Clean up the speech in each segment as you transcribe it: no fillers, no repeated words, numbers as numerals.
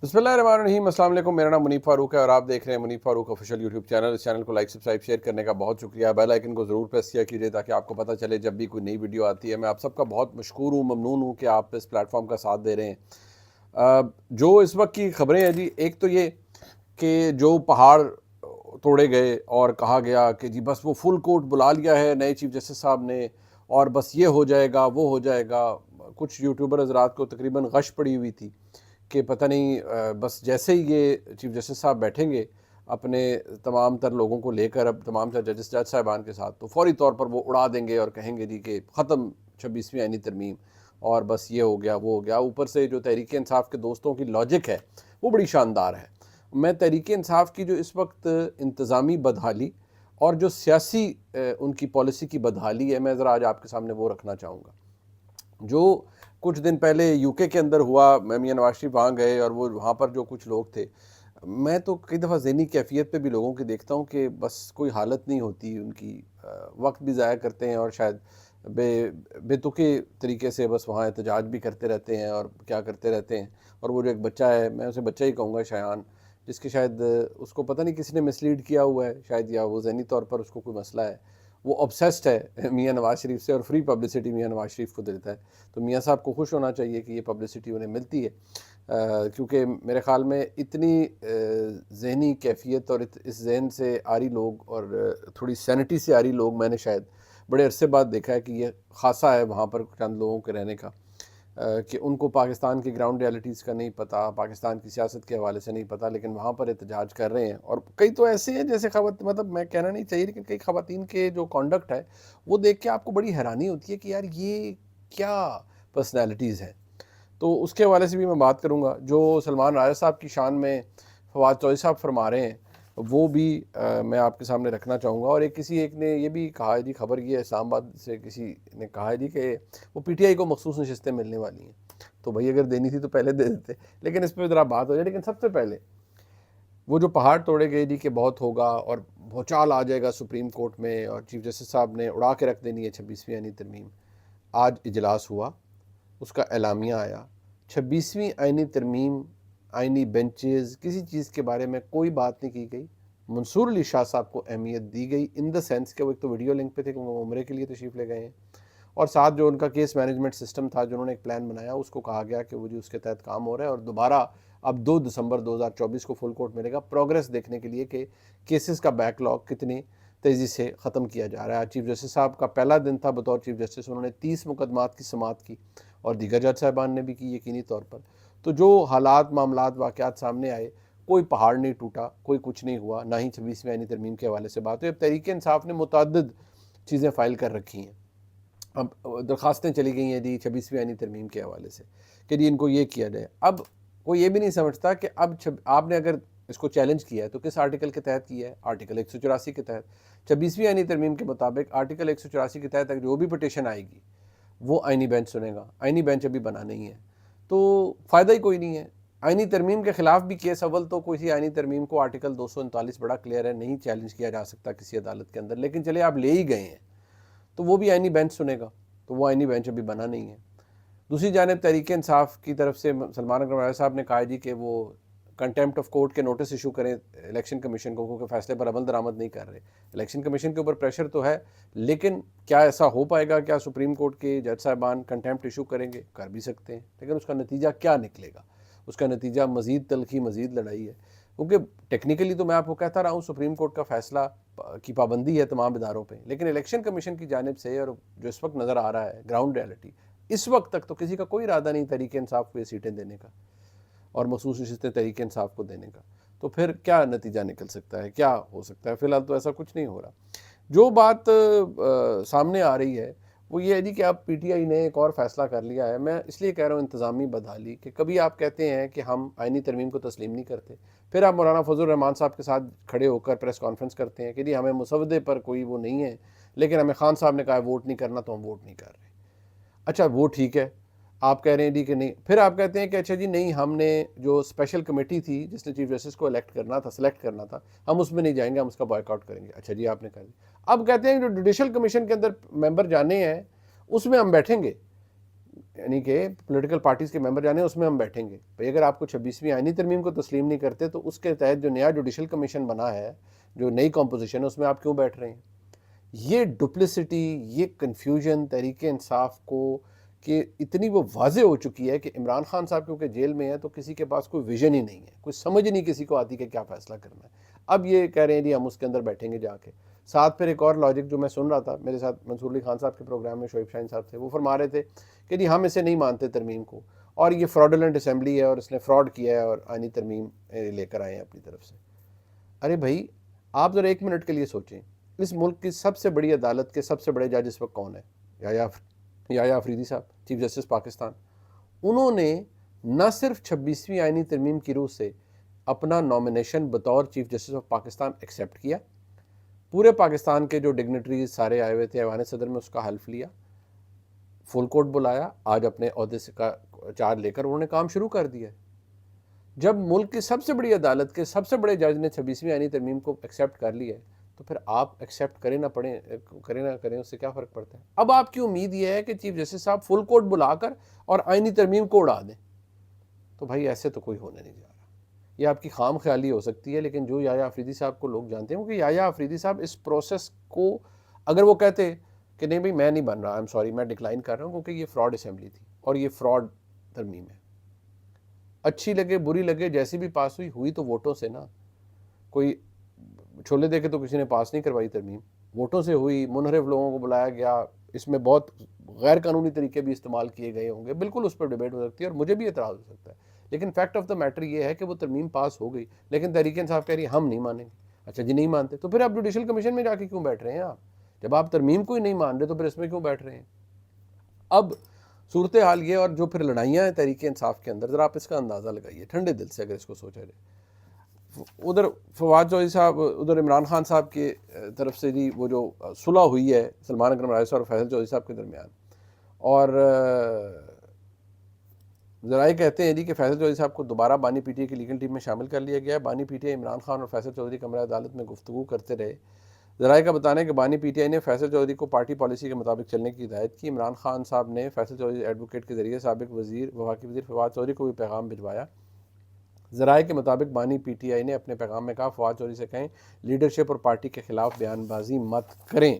بسم اللہ الرحمن الرحیم۔ السلام علیکم، میرا نام منیب فاروق ہے اور آپ دیکھ رہے ہیں منیب فاروق آفیشیل یوٹیوب چینل۔ اس چینل کو لائک سبسکرائب شیئر کرنے کا بہت شکریہ۔ بیل آئیکن کو ضرور پریس کیا کیجیے تاکہ آپ کو پتہ چلے جب بھی کوئی نئی ویڈیو آتی ہے۔ میں آپ سب کا بہت مشکور ہوں، ممنون ہوں کہ آپ اس پلیٹ فارم کا ساتھ دے رہے ہیں۔ جو اس وقت کی خبریں ہیں جی، ایک تو یہ کہ جو پہاڑ توڑے گئے اور کہا گیا کہ جی بس وہ فل کورٹ بلا لیا ہے نئے چیف جسٹس صاحب نے اور بس یہ ہو جائے گا وہ ہو جائے گا۔ کچھ یوٹیوبر حضرات کو تقریباً غش پڑی ہوئی تھی کہ پتہ نہیں بس جیسے ہی یہ چیف جسٹس صاحب بیٹھیں گے اپنے تمام تر لوگوں کو لے کر، اب تمام تر جج صاحبان کے ساتھ، تو فوری طور پر وہ اڑا دیں گے اور کہیں گے جی کہ ختم 26ویں آئینی ترمیم اور بس یہ ہو گیا وہ ہو گیا۔ اوپر سے جو تحریک انصاف کے دوستوں کی لاجک ہے وہ بڑی شاندار ہے۔ میں تحریک انصاف کی جو اس وقت انتظامی بدحالی اور جو سیاسی ان کی پالیسی کی بدحالی ہے، میں ذرا آج آپ کے سامنے وہ رکھنا چاہوں گا۔ جو کچھ دن پہلے یو کے اندر ہوا، میں میاں نواز شریف وہاں گئے اور وہ وہاں پر جو کچھ لوگ تھے، میں تو کئی دفعہ ذہنی کیفیت پہ بھی لوگوں کی دیکھتا ہوں کہ بس کوئی حالت نہیں ہوتی ان کی، وقت بھی ضائع کرتے ہیں اور شاید بے تکے طریقے سے بس وہاں احتجاج بھی کرتے رہتے ہیں اور کیا کرتے رہتے ہیں۔ اور وہ جو ایک بچہ ہے، میں اسے بچہ ہی کہوں گا، شایان، جس کے شاید اس کو پتہ نہیں کسی نے مسلیڈ کیا ہوا ہے شاید، یا وہ ذہنی طور پر اس کو کوئی مسئلہ ہے، وہ obsessed ہے میاں نواز شریف سے اور فری پبلسٹی میاں نواز شریف کو دیتا ہے۔ تو میاں صاحب کو خوش ہونا چاہیے کہ یہ پبلسٹی انہیں ملتی ہے، کیونکہ میرے خیال میں اتنی ذہنی کیفیت اور اس ذہن سے آری لوگ اور تھوڑی سینٹی سے آری لوگ میں نے شاید بڑے عرصے بعد دیکھا ہے کہ یہ خاصہ ہے وہاں پر چند لوگوں کے رہنے کا، کہ ان کو پاکستان کی گراؤنڈ ریالٹیز کا نہیں پتہ، پاکستان کی سیاست کے حوالے سے نہیں پتہ، لیکن وہاں پر احتجاج کر رہے ہیں۔ اور کئی تو ایسے ہیں جیسے مطلب میں کہنا نہیں چاہیے، لیکن کئی خواتین کے جو کانڈکٹ ہے وہ دیکھ کے آپ کو بڑی حیرانی ہوتی ہے کہ یار یہ کیا پرسنالٹیز ہیں۔ تو اس کے حوالے سے بھی میں بات کروں گا۔ جو سلمان راجہ صاحب کی شان میں فواد چوہدری صاحب فرما رہے ہیں وہ بھی میں آپ کے سامنے رکھنا چاہوں گا۔ اور ایک نے یہ بھی کہا ہے جی، خبر یہ ہے اسلام آباد سے کسی نے کہا ہے جی کہ وہ پی ٹی آئی کو مخصوص نشستیں ملنے والی ہیں، تو بھائی اگر دینی تھی تو پہلے دے دیتے، لیکن اس پہ ذرا بات ہو جائے۔ لیکن سب سے پہلے وہ جو پہاڑ توڑے گئے جی کہ بہت ہوگا اور بھوچال آ جائے گا سپریم کورٹ میں اور چیف جسٹس صاحب نے اڑا کے رکھ دینی ہے 26ویں آئینی ترمیم۔ آج اجلاس ہوا، اس کا اعلامیہ آیا، 26ویں آئینی ترمیم، آئینی بینچز، کسی چیز کے بارے میں کوئی بات نہیں کی گئی۔ منصور علی شاہ صاحب کو اہمیت دی گئی ان دا سینس کہ وہ ایک تو ویڈیو لنک پہ تھے کہ وہ عمرے کے لیے تشریف لے گئے ہیں، اور ساتھ جو ان کا کیس مینجمنٹ سسٹم تھا جو انہوں نے ایک پلان بنایا، اس کو کہا گیا کہ وہ جی اس کے تحت کام ہو رہا ہے اور دوبارہ اب 2 دسمبر 2024 کو فل کورٹ ملے گا پروگریس دیکھنے کے لیے کہ کیسز کا بیک لاگ کتنی تیزی سے ختم کیا جا رہا ہے۔ چیف جسٹس صاحب کا پہلا دن تھا بطور چیف جسٹس، انہوں نے 30 مقدمات کی سماعت کی اور دیگر جج صاحبان نے بھی کی یقینی طور پر۔ تو جو حالات، معاملات، واقعات سامنے آئے، کوئی پہاڑ نہیں ٹوٹا، کوئی کچھ نہیں ہوا، نہ ہی 26ویں آئینی ترمیم کے حوالے سے بات ہوئی۔ اب تحریک انصاف نے متعدد چیزیں فائل کر رکھی ہیں، اب درخواستیں چلی گئی ہیں جی 26ویں آئینی ترمیم کے حوالے سے کہ جی ان کو یہ کیا جائے۔ اب کوئی یہ بھی نہیں سمجھتا کہ اب آپ نے اگر اس کو چیلنج کیا ہے تو کس آرٹیکل کے تحت کیا ہے؟ آرٹیکل 184 کے تحت۔ 26ویں آئینی ترمیم کے مطابق آرٹیکل 184 کے تحت جو بھی پٹیشن آئے گی وہ آئینی بینچ سنے گا۔ آئینی بینچ ابھی بنا نہیں ہے تو فائدہ ہی کوئی نہیں ہے۔ آئینی ترمیم کے خلاف بھی کیس اول تو کوئی آئینی ترمیم کو آرٹیکل 239 بڑا کلیئر ہے، نہیں چیلنج کیا جا سکتا کسی عدالت کے اندر، لیکن چلے آپ لے ہی گئے ہیں تو وہ بھی آئینی بینچ سنے گا، تو وہ آئینی بینچ ابھی بنا نہیں ہے۔ دوسری جانب تحریک انصاف کی طرف سے سلمان اکرم راجہ صاحب نے کہا جی کہ وہ کنٹیمپٹ آف کورٹ کے نوٹس ایشو کریں الیکشن کمیشن کو، کیونکہ فیصلے پر عمل درآمد نہیں کر رہے۔ الیکشن کمیشن کے اوپر پریشر تو ہے، لیکن کیا ایسا ہو پائے گا؟ کیا سپریم کورٹ کے جج صاحبان کنٹیمپٹ ایشو کریں گے؟ کر بھی سکتے ہیں، لیکن اس کا نتیجہ کیا نکلے گا؟ اس کا نتیجہ مزید تلخی، مزید لڑائی ہے، کیونکہ ٹیکنیکلی تو میں آپ کو کہتا رہا ہوں سپریم کورٹ کا فیصلہ کی پابندی ہے تمام اداروں پہ، لیکن الیکشن کمیشن کی جانب سے اور جو اس وقت نظر آ رہا ہے گراؤنڈ ریالٹی، اس وقت تک تو کسی کا کوئی ارادہ نہیں تحریک انصاف کو یہ سیٹیں دینے کا اور مخصوص نشستیں تحریک انصاف کو دینے کا، تو پھر کیا نتیجہ نکل سکتا ہے؟ کیا ہو سکتا ہے؟ فی الحال تو ایسا کچھ نہیں ہو رہا۔ جو بات سامنے آ رہی ہے وہ یہ ہے جی کہ اب پی ٹی آئی نے ایک اور فیصلہ کر لیا ہے۔ میں اس لیے کہہ رہا ہوں انتظامی بدحالی، کہ کبھی آپ کہتے ہیں کہ ہم آئینی ترمیم کو تسلیم نہیں کرتے، پھر آپ مولانا فضل الرحمان صاحب کے ساتھ کھڑے ہو کر پریس کانفرنس کرتے ہیں کہ جی ہمیں مسودے پر کوئی وہ نہیں ہے، لیکن ہمیں خان صاحب نے کہا ووٹ نہیں کرنا تو ہم ووٹ نہیں کر رہے۔ اچھا وہ ٹھیک ہے، آپ کہہ رہے ہیں جی کہ نہیں، پھر آپ کہتے ہیں کہ اچھا جی نہیں، ہم نے جو اسپیشل کمیٹی تھی جس نے چیف جسٹس کو الیکٹ کرنا تھا، سلیکٹ کرنا تھا، ہم اس میں نہیں جائیں گے، ہم اس کا بائیک آؤٹ کریں گے۔ اچھا جی آپ نے کہا دیا۔ اب کہتے ہیں جو جوڈیشل کمیشن کے اندر ممبر جانے ہیں اس میں ہم بیٹھیں گے۔ یعنی کہ پولیٹیکل پارٹیز کے ممبر جانے اس میں ہم بیٹھیں گے. بھئی اگر آپ کو 26ویں آئینی ترمیم کو تسلیم نہیں کرتے تو اس کے تحت جو نیا جوڈیشل کمیشن بنا ہے, جو نئی کمپوزیشن ہے, اس میں آپ کیوں بیٹھ رہے ہیں؟ یہ ڈپلسٹی, یہ کنفیوژن تحریک انصاف کو کہ اتنی وہ واضح ہو چکی ہے کہ عمران خان صاحب کیونکہ جیل میں ہیں تو کسی کے پاس کوئی ویژن ہی نہیں ہے, کوئی سمجھ نہیں کسی کو آتی کہ کیا فیصلہ کرنا ہے. اب یہ کہہ رہے ہیں جی ہم اس کے اندر بیٹھیں گے جا کے. ساتھ پھر ایک اور لاجک جو میں سن رہا تھا, میرے ساتھ منصور علی خان صاحب کے پروگرام میں شعیب شاہین صاحب تھے, وہ فرما رہے تھے کہ جی ہم اسے نہیں مانتے ترمیم کو, اور یہ فراڈولنٹ اسمبلی ہے اور اس نے فراڈ کیا ہے اور آئینی ترمیم لے کر آئے ہیں اپنی طرف سے. ارے بھائی آپ ذرا ایک منٹ کے لیے سوچیں, اس ملک کی سب سے بڑی عدالت کے سب سے بڑے جج اس وقت کون ہے؟ یحییٰ افریدی صاحب, چیف جسٹس پاکستان. انہوں نے نہ صرف 26ویں آئینی ترمیم کی روح سے اپنا نامینیشن بطور chief justice of Pakistan accept کیا, پورے پاکستان کے جو ڈگنیٹریز سارے آئے ہوئے تھے ایوان صدر میں اس کا حلف لیا, فل کورٹ بلایا, آج اپنے عہدے سے کا چارج لے کر انہوں نے کام شروع کر دیا. جب ملک کی سب سے بڑی عدالت کے سب سے بڑے جج نے 26ویں آئینی ترمیم کو ایکسیپٹ کر لیا ہے تو پھر آپ ایکسیپٹ کریں نہ کریں اس سے کیا فرق پڑتا ہے؟ اب آپ کی امید یہ ہے کہ چیف جسٹس صاحب فل کورٹ بلا کر اور آئینی ترمیم کو اڑا دیں, تو بھائی ایسے تو کوئی ہونے نہیں جا رہا. یہ آپ کی خام خیالی ہو سکتی ہے, لیکن جو یحییٰ افریدی صاحب کو لوگ جانتے ہیں, کیونکہ یحییٰ افریدی صاحب اس پروسیس کو اگر وہ کہتے کہ نہیں بھائی میں نہیں بن رہا, سوری میں ڈکلائن کر رہا ہوں کیونکہ یہ فراڈ اسمبلی تھی اور یہ فراڈ ترمیم ہے, اچھی لگے بری لگے جیسی بھی پاس ہوئی تو ووٹوں سے نا, کوئی چھولے دے کے تو کسی نے پاس نہیں کروائی ترمیم, ووٹوں سے ہوئی, منحرف لوگوں کو بلایا گیا, اس میں بہت غیر قانونی طریقے بھی استعمال کیے گئے ہوں گے, بالکل اس پر ڈیبیٹ ہو سکتی ہے اور مجھے بھی اعتراض ہو سکتا ہے, لیکن فیکٹ آف دا میٹر یہ ہے کہ وہ ترمیم پاس ہو گئی, لیکن تحریک انصاف کہہ رہی ہے ہم نہیں مانیں گے. اچھا جی نہیں مانتے تو پھر آپ جوڈیشل کمیشن میں جا کے کیوں بیٹھ رہے ہیں؟ آپ جب آپ ترمیم کو ہی نہیں مان رہے تو پھر اس میں کیوں بیٹھ رہے ہیں؟ اب صورتحال یہ, اور جو پھر لڑائیاں ہیں تحریک انصاف کے اندر, ذرا آپ اس کا اندازہ لگائیے ٹھنڈے دل سے اگر اس کو سوچا جائے. ادھر فواد چودھری صاحب, ادھر عمران خان صاحب کی طرف سے جی وہ جو صلح ہوئی ہے سلمان اکرم رائے صاحب اور فیصل چودھری صاحب کے درمیان, اور ذرائع کہتے ہیں جی کہ فیصل چودھری صاحب کو دوبارہ بانی پی ٹی اے کی لیگل ٹیم میں شامل کر لیا گیا ہے. بانی P T A Imran Khan اور فیصل چودھری کمرہ عدالت میں گفتگو کرتے رہے. ذرائع کا بتانا ہے کہ بانی پی ٹی آئی نے فیصل چودھری کو پارٹی پالیسی کے مطابق چلنے کی ہدایت کی. عمران خان صاحب نے فیصل چودھری ایڈوکیٹ کے ذریعے سابق وفاقی وزیر فواد چودھری کو بھی پیغام بھجوایا. ذرائع کے مطابق بانی پی ٹی آئی نے اپنے پیغام میں کہا فواد چودھری سے کہیں لیڈرشپ اور پارٹی کے خلاف بیان بازی مت کریں.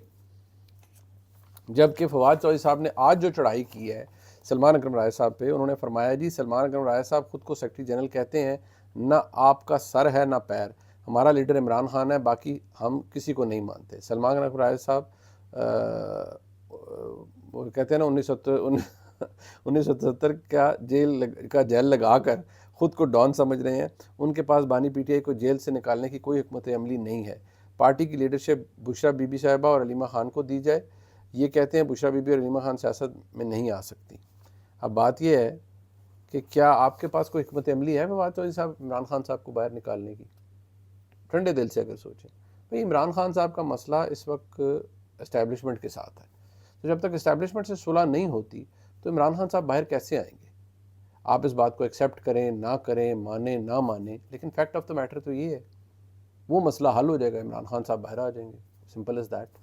جبکہ فواد چودھری صاحب نے آج جو چڑھائی کی ہے سلمان اکرم رائے صاحب پہ, انہوں نے فرمایا جی سلمان اکرم رائے صاحب خود کو سیکرٹری جنرل کہتے ہیں, نہ آپ کا سر ہے نہ پیر, ہمارا لیڈر عمران خان ہے, باقی ہم کسی کو نہیں مانتے. سلمان اکرم رائے صاحب وہ کہتے ہیں نا 1970 کا جیل لگا کر خود کو ڈان سمجھ رہے ہیں. ان کے پاس بانی پی ٹی آئی کو جیل سے نکالنے کی کوئی حکمت عملی نہیں ہے. پارٹی کی لیڈرشپ بشرا بی بی صاحبہ اور علیمہ خان کو دی جائے. یہ کہتے ہیں بشرا بی بی اور علیمہ خان سیاست میں نہیں آ سکتی. اب بات یہ ہے کہ کیا آپ کے پاس کوئی حکمت عملی ہے فواد چودھری صاحب عمران خان صاحب کو باہر نکالنے کی؟ ٹھنڈے دل سے اگر سوچیں. بھئی عمران خان صاحب کا مسئلہ اس وقت اسٹیبلشمنٹ کے ساتھ ہے, تو جب تک اسٹیبلشمنٹ سے صلح نہیں ہوتی تو عمران خان صاحب باہر کیسے آئیں گے؟ آپ اس بات کو ایکسیپٹ کریں نہ کریں, مانیں نہ مانیں, لیکن فیکٹ آف دا میٹر تو یہ ہے وہ مسئلہ حل ہو جائے گا, عمران خان صاحب باہر آ جائیں گے, سمپل از دیٹ.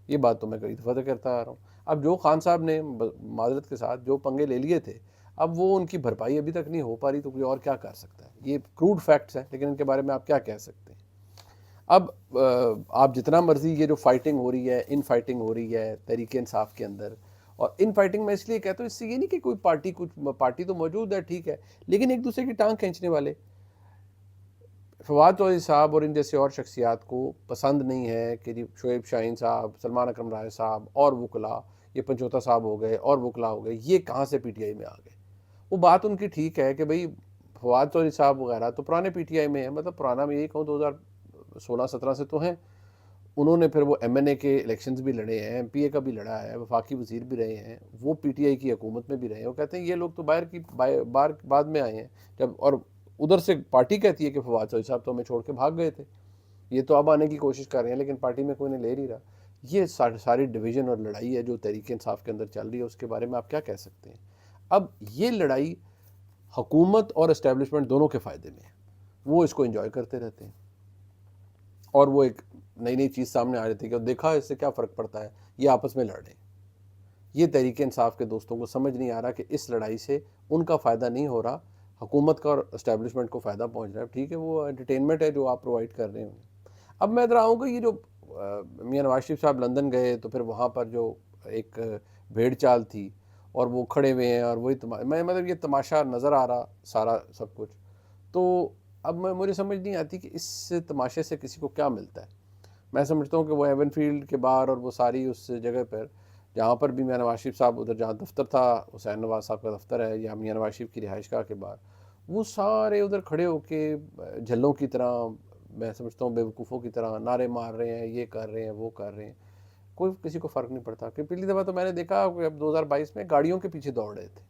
یہ بات تو میں کئی دفعہ کرتا آ رہا ہوں. اب جو خان صاحب نے معذرت کے ساتھ جو پنگے لے لیے تھے, اب وہ ان کی بھرپائی ابھی تک نہیں ہو پا رہی, تو کوئی اور کیا کر سکتا ہے؟ یہ کروڈ فیکٹس ہیں, لیکن ان کے بارے میں آپ کیا کہہ سکتے ہیں؟ اب آپ جتنا مرضی یہ جو فائٹنگ ہو رہی ہے, ان فائٹنگ ہو رہی ہے تحریک انصاف کے اندر, اور ان فائٹنگ میں اس لیے کہتا ہوں, اس سے یہ نہیں کہ کوئی پارٹی تو موجود ہے ٹھیک ہے, لیکن ایک دوسرے کی ٹانگ کھینچنے والے. فواد چودھری صاحب اور ان جیسے اور شخصیات کو پسند نہیں ہے کہ جی شعیب شاہین صاحب, سلمان اکرم رائے صاحب اور وکلا, یہ پنچوتا صاحب ہو گئے اور وکلا ہو گئے, یہ کہاں سے پی ٹی آئی میں آ گئے. وہ بات ان کی ٹھیک ہے کہ بھئی فواد چودھری صاحب وغیرہ تو پرانے پی ٹی آئی میں ہیں, مطلب پرانا میں یہی کہوں 2016-17 سے تو ہیں. انہوں نے پھر وہ ایم این اے کے الیکشنز بھی لڑے ہیں, ایم پی اے کا بھی لڑا ہے, وفاقی وزیر بھی رہے ہیں, وہ پی ٹی آئی کی حکومت میں بھی رہے ہیں. وہ کہتے ہیں یہ لوگ تو بعد میں آئے ہیں جب, اور ادھر سے پارٹی کہتی ہے کہ فواد چودھری صاحب تو ہمیں چھوڑ کے بھاگ گئے تھے, یہ تو اب آنے کی کوشش کر رہے ہیں, لیکن پارٹی میں کوئی نہیں لے نہیں رہا. یہ ساری ڈویژن اور لڑائی ہے جو تحریک انصاف کے اندر چل رہی ہے, اس کے بارے میں آپ کیا کہہ سکتے ہیں؟ اب یہ لڑائی حکومت اور اسٹیبلشمنٹ دونوں کے فائدے میں ہے, وہ اس کو انجوائے کرتے رہتے ہیں, اور وہ ایک نئی چیز سامنے آ رہی تھی کہ دیکھا اس سے کیا فرق پڑتا ہے, یہ آپس میں لڑ رہے ہیں. یہ تحریک انصاف کے دوستوں کو سمجھ نہیں آ رہا کہ اس لڑائی سے ان کا فائدہ نہیں ہو رہا، حکومت کا اور اسٹیبلشمنٹ کو فائدہ پہنچ رہا ہے. ٹھیک ہے، وہ انٹرٹینمنٹ ہے جو آپ پرووائڈ کر رہے ہیں. اب میں ادھر آؤں گا، یہ جو میاں نواز شریف صاحب لندن گئے تو پھر وہاں پر جو ایک بھیڑ چال تھی اور وہ کھڑے ہوئے ہیں اور وہی میں مطلب یہ تماشا نظر آ رہا سارا سب کچھ. تو اب مجھے سمجھ نہیں آتی کہ اس تماشے سے کسی کو کیا ملتا ہے. میں سمجھتا ہوں کہ وہ ایون فیلڈ کے باہر اور وہ ساری اس جگہ پر جہاں پر بھی میاں نواز شریف صاحب ادھر جہاں دفتر تھا، حسین نواز صاحب کا دفتر ہے، یا میاں نواز شریف کی رہائش گاہ کے باہر، وہ سارے ادھر کھڑے ہو کے جھلوں کی طرح، میں سمجھتا ہوں بیوقوفوں کی طرح نعرے مار رہے ہیں، یہ کر رہے ہیں، وہ کر رہے ہیں. کوئی کسی کو فرق نہیں پڑتا. کہ پچھلی دفعہ تو میں نے دیکھا کہ اب 2022 میں گاڑیوں کے پیچھے دوڑ رہے تھے.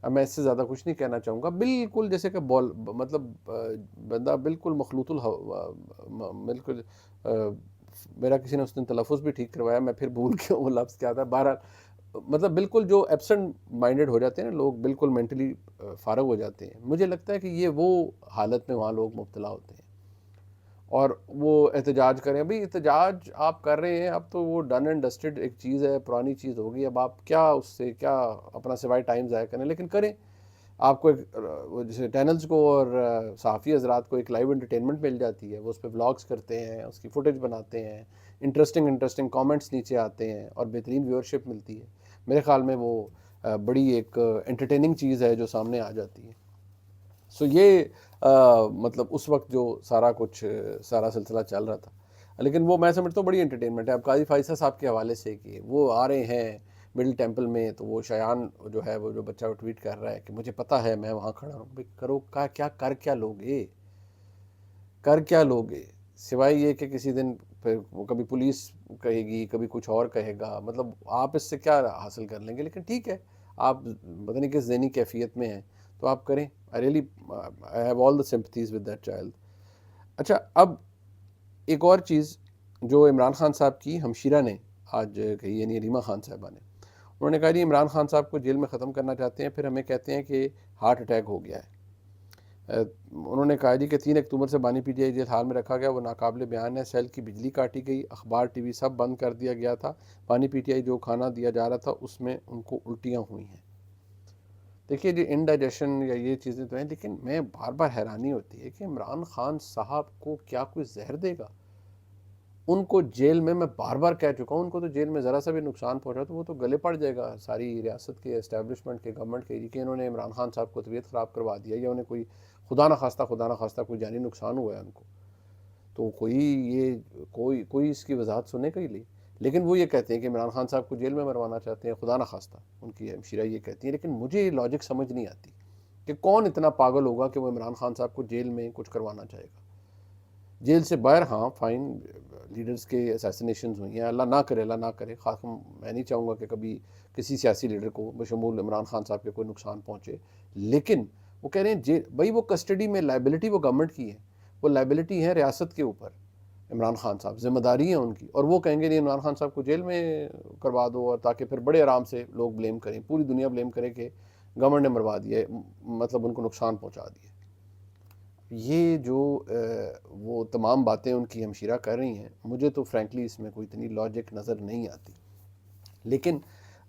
اب میں اس سے زیادہ کچھ نہیں کہنا چاہوں گا. بالکل جیسے کہ مطلب بندہ بالکل مخلوط بالکل میرا کسی نے اس دن تلفظ بھی ٹھیک کروایا، میں پھر بھول کے وہ لفظ کیا تھا. بہرحال مطلب بالکل جو ایبسنٹ مائنڈڈ ہو جاتے ہیں نا لوگ، بالکل مینٹلی فارغ ہو جاتے ہیں. مجھے لگتا ہے کہ یہ وہ حالت میں وہاں لوگ مبتلا ہوتے ہیں اور وہ احتجاج کریں. بھئی احتجاج آپ کر رہے ہیں، اب تو وہ ڈن اینڈ ڈسٹڈ ایک چیز ہے، پرانی چیز ہوگی. اب آپ کیا اس سے کیا اپنا سوائے ٹائم ضائع کریں، لیکن کریں. آپ کو ایک جیسے چینلز کو اور صحافی حضرات کو ایک لائیو انٹرٹینمنٹ مل جاتی ہے، وہ اس پہ ولاگز کرتے ہیں، اس کی فوٹیج بناتے ہیں، انٹرسٹنگ کامنٹس نیچے آتے ہیں اور بہترین ویورشپ ملتی ہے. میرے خیال میں وہ بڑی ایک انٹرٹیننگ چیز ہے جو سامنے آ جاتی ہے. سو یہ مطلب اس وقت جو سارا سلسلہ چل رہا تھا، لیکن وہ میں سمجھتا ہوں بڑی انٹرٹینمنٹ ہے. اب قاضی فائصہ صاحب کے حوالے سے کہ وہ آ رہے ہیں مڈل ٹیمپل میں، تو وہ شایان جو ہے وہ جو بچہ وہ ٹویٹ کر رہا ہے کہ مجھے پتہ ہے میں وہاں کھڑا ہوں. بھائی کرو کیا لوگے، کر کیا لوگے سوائے یہ کہ کسی دن پھر کبھی پولیس کہے گی، کبھی کچھ اور کہے گا. مطلب آپ اس سے کیا حاصل کر لیں گے؟ لیکن ٹھیک ہے، آپ پتہ نہیں کس ذہنی کیفیت میں ہیں تو آپ کریں. I really I have all the sympathies with that child. اچھا، اب ایک اور چیز جو عمران خان صاحب کی ہمشیرہ نے آج کہی، یعنی ریما خان صاحبہ نے، انہوں نے کہا جی عمران خان صاحب کو جیل میں ختم کرنا چاہتے ہیں، پھر ہمیں کہتے ہیں کہ ہارٹ اٹیک ہو گیا ہے. انہوں نے کہا جی کہ 3 اکتوبر سے بانی پی ٹی آئی جیل حال میں رکھا گیا، وہ ناقابل بیان ہے. سیل کی بجلی کاٹی گئی، اخبار ٹی وی سب بند کر دیا گیا تھا. بانی پی ٹی آئی جو کھانا دیا جا رہا تھا اس میں ان کو الٹیاں ہوئی ہیں. دیکھیے جی انڈائجیشن یا یہ چیزیں تو ہیں، لیکن میں بار بار حیرانی ہوتی ہے کہ عمران خان صاحب کو کیا کوئی زہر دے گا؟ ان کو جیل میں بار بار کہہ چکا ہوں، ان کو تو جیل میں ذرا سا بھی نقصان پہنچا تو وہ تو گلے پڑ جائے گا ساری ریاست کے اسٹیبلشمنٹ کے، گورنمنٹ کے، کہ انہوں نے عمران خان صاحب کو طبیعت خراب کروا دیا یا انہیں کوئی خدا نخواستہ کوئی جانی نقصان ہوا ہے ان کو. تو کوئی اس کی وضاحت سنے گا ہی نہیں. لیکن وہ یہ کہتے ہیں کہ عمران خان صاحب کو جیل میں مروانا چاہتے ہیں، خدا نخواستہ ان کی ہمشیرہ یہ کہتی ہیں. لیکن مجھے یہ لاجک سمجھ نہیں آتی کہ کون اتنا پاگل ہوگا کہ وہ عمران خان صاحب کو جیل میں کچھ کروانا چاہے گا. جیل سے باہر ہاں فائن، لیڈرز کے اسیسینیشنز ہوئی ہیں، اللہ نہ کرے. خاص میں نہیں چاہوں گا کہ کبھی کسی سیاسی لیڈر کو بشمول عمران خان صاحب کے کوئی نقصان پہنچے. لیکن وہ کہہ رہے ہیں بھائی وہ کسٹڈی میں لائبلٹی وہ گورنمنٹ کی ہے، وہ لائبلٹی ہے ریاست کے اوپر. عمران خان صاحب ذمہ داری ہیں ان کی، اور وہ کہیں گے نہیں عمران خان صاحب کو جیل میں کروا دو، اور تاکہ پھر بڑے آرام سے لوگ بلیم کریں، پوری دنیا بلیم کرے کہ گورنمنٹ نے مروا دیا ہے، مطلب ان کو نقصان پہنچا دیا. یہ جو وہ تمام باتیں ان کی ہمشیرہ کر رہی ہیں، مجھے تو فرینکلی اس میں کوئی اتنی لاجک نظر نہیں آتی. لیکن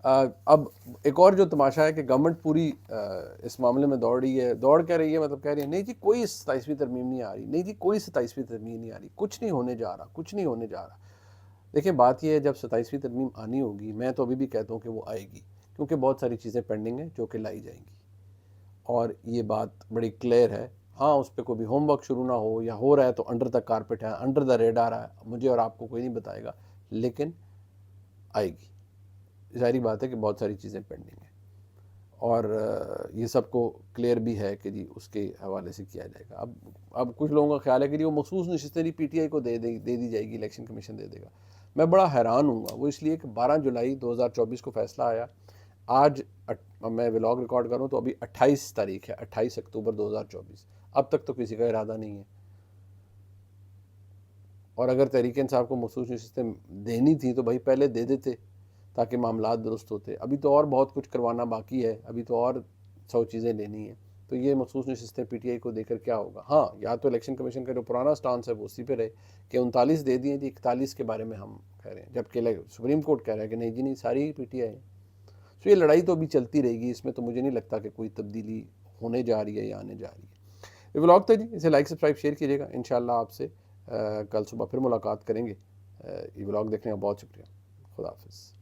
اب ایک اور جو تماشا ہے کہ گورنمنٹ پوری اس معاملے میں دوڑ کہہ رہی ہے، مطلب کہہ رہی ہے نہیں جی کوئی 27ویں ترمیم نہیں آ رہی، نہیں جی کوئی 27ویں ترمیم نہیں آ رہی، کچھ نہیں ہونے جا رہا. دیکھیں بات یہ ہے، جب 27ویں ترمیم آنی ہوگی، میں تو ابھی بھی کہتا ہوں کہ وہ آئے گی، کیونکہ بہت ساری چیزیں پینڈنگ ہیں جو کہ لائی جائیں گی، اور یہ بات بڑی کلیئر ہے. ہاں اس پہ کوئی بھی ہوم ورک شروع نہ ہو، یا ہو رہا ہے تو انڈر دا کارپٹ ہے، انڈر دا ریڈار ہے، مجھے اور آپ کو کوئی نہیں بتائے گا، لیکن آئے گی. ظاہری بات ہے کہ بہت ساری چیزیں پینڈنگ ہیں، اور یہ سب کو کلیئر بھی ہے کہ جی اس کے حوالے سے کیا جائے گا. اب کچھ لوگوں کا خیال ہے کہ جی وہ مخصوص نشستیں پی ٹی آئی کو دے دی جائے گی، الیکشن کمیشن دے دے گا. میں بڑا حیران ہوں گا. وہ اس لیے کہ 12 جولائی 2024 کو فیصلہ آیا، آج میں ولاگ ریکارڈ کروں تو ابھی 28 تاریخ ہے، 28 اکتوبر 2024. اب تک تو کسی کا ارادہ نہیں ہے. اور اگر تحریک انصاف کو مخصوص نشستیں دینی تھیں تو بھائی پہلے دے دیتے تاکہ معاملات درست ہوتے. ابھی تو اور بہت کچھ کروانا باقی ہے، ابھی تو اور 100 چیزیں لینی ہیں. تو یہ مخصوص نشستیں پی ٹی آئی کو دے کر کیا ہوگا؟ ہاں، یا تو الیکشن کمیشن کا جو پرانا سٹانس ہے وہ اسی پہ رہے کہ 39 دے دیے جی، 41 کے بارے میں ہم کہہ رہے ہیں، جبکہ سپریم کورٹ کہہ رہا ہے کہ نہیں جی نہیں، ساری پی ٹی آئی ہے. سو یہ لڑائی تو ابھی چلتی رہے گی، اس میں تو مجھے نہیں لگتا کہ کوئی تبدیلی ہونے جا رہی ہے یا آنے جا رہی ہے. یہ ولاگ تھا جی، اسے لائک سبسکرائب شیئر کیجیے گا. انشاءاللہ آپ سے کل صبح پھر ملاقات کریں گے. یہ ولاگ دیکھنے کا بہت شکریہ. خدا حافظ.